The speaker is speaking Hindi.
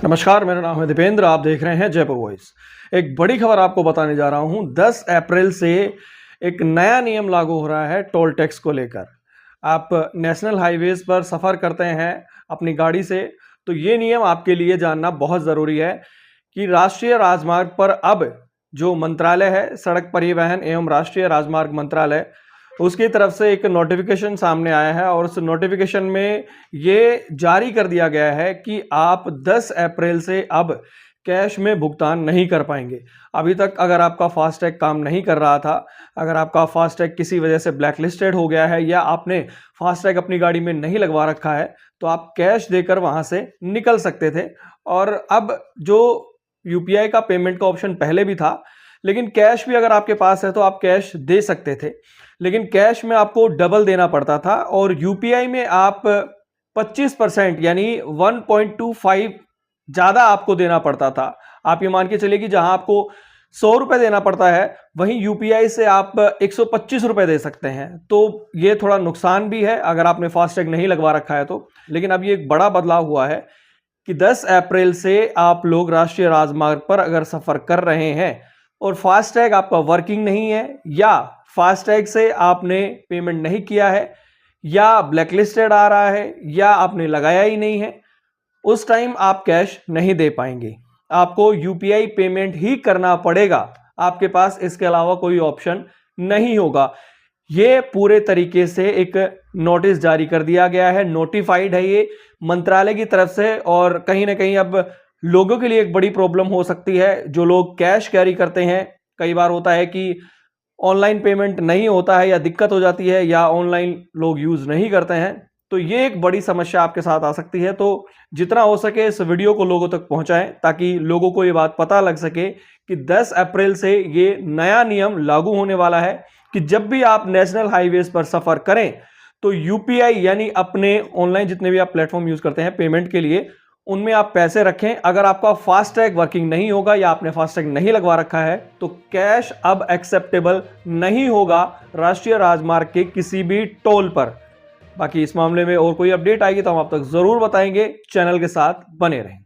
नमस्कार, मेरा नाम है दीपेंद्र। आप देख रहे हैं जयपुर वॉइस। एक बड़ी खबर आपको बताने जा रहा हूं। 10 अप्रैल से एक नया नियम लागू हो रहा है टोल टैक्स को लेकर। आप नेशनल हाईवेज पर सफ़र करते हैं अपनी गाड़ी से, तो ये नियम आपके लिए जानना बहुत ज़रूरी है कि राष्ट्रीय राजमार्ग पर अब जो मंत्रालय है, सड़क परिवहन एवं राष्ट्रीय राजमार्ग मंत्रालय, उसकी तरफ से एक नोटिफिकेशन सामने आया है और उस नोटिफिकेशन में ये जारी कर दिया गया है कि आप 10 अप्रैल से अब कैश में भुगतान नहीं कर पाएंगे। अभी तक अगर आपका फास्टैग काम नहीं कर रहा था, अगर आपका फास्टैग किसी वजह से ब्लैक लिस्टेड हो गया है या आपने फास्टैग अपनी गाड़ी में नहीं लगवा रखा है, तो आप कैश देकर वहां से निकल सकते थे। और अब जो यूपीआई का पेमेंट का ऑप्शन पहले भी था, लेकिन कैश भी अगर आपके पास है तो आप कैश दे सकते थे, लेकिन कैश में आपको डबल देना पड़ता था और यूपीआई में आप 25% यानी 1.25 ज्यादा आपको देना पड़ता था। आप ये मान के चलिए कि जहां आपको 100 रुपए देना पड़ता है, वहीं यूपीआई से आप 125 रुपए दे सकते हैं। तो ये थोड़ा नुकसान भी है अगर आपने फास्टैग नहीं लगवा रखा है तो। लेकिन अब ये एक बड़ा बदलाव हुआ है कि 10 अप्रैल से आप लोग राष्ट्रीय राजमार्ग पर अगर सफर कर रहे हैं और फास्टैग आपका वर्किंग नहीं है या फास्टैग से आपने पेमेंट नहीं किया है या ब्लैकलिस्टेड आ रहा है या आपने लगाया ही नहीं है, उस टाइम आप कैश नहीं दे पाएंगे। आपको यूपीआई पेमेंट ही करना पड़ेगा। आपके पास इसके अलावा कोई ऑप्शन नहीं होगा। ये पूरे तरीके से एक नोटिस जारी कर दिया गया है, नोटिफाइड है ये मंत्रालय की तरफ से। और कहीं ना कहीं अब लोगों के लिए एक बड़ी प्रॉब्लम हो सकती है। जो लोग कैश कैरी करते हैं, कई बार होता है कि ऑनलाइन पेमेंट नहीं होता है या दिक्कत हो जाती है या ऑनलाइन लोग यूज नहीं करते हैं, तो ये एक बड़ी समस्या आपके साथ आ सकती है। तो जितना हो सके इस वीडियो को लोगों तक पहुंचाएं ताकि लोगों को ये बात पता लग सके कि 10 अप्रैल से ये नया नियम लागू होने वाला है कि जब भी आप नेशनल हाईवेज पर सफर करें तो यूपीआई यानी अपने ऑनलाइन जितने भी आप प्लेटफॉर्म यूज करते हैं पेमेंट के लिए, उनमें आप पैसे रखें। अगर आपका फास्टैग वर्किंग नहीं होगा या आपने फास्टैग नहीं लगवा रखा है तो कैश अब एक्सेप्टेबल नहीं होगा राष्ट्रीय राजमार्ग के किसी भी टोल पर। बाकी इस मामले में और कोई अपडेट आएगी तो हम आप तक जरूर बताएंगे। चैनल के साथ बने रहें।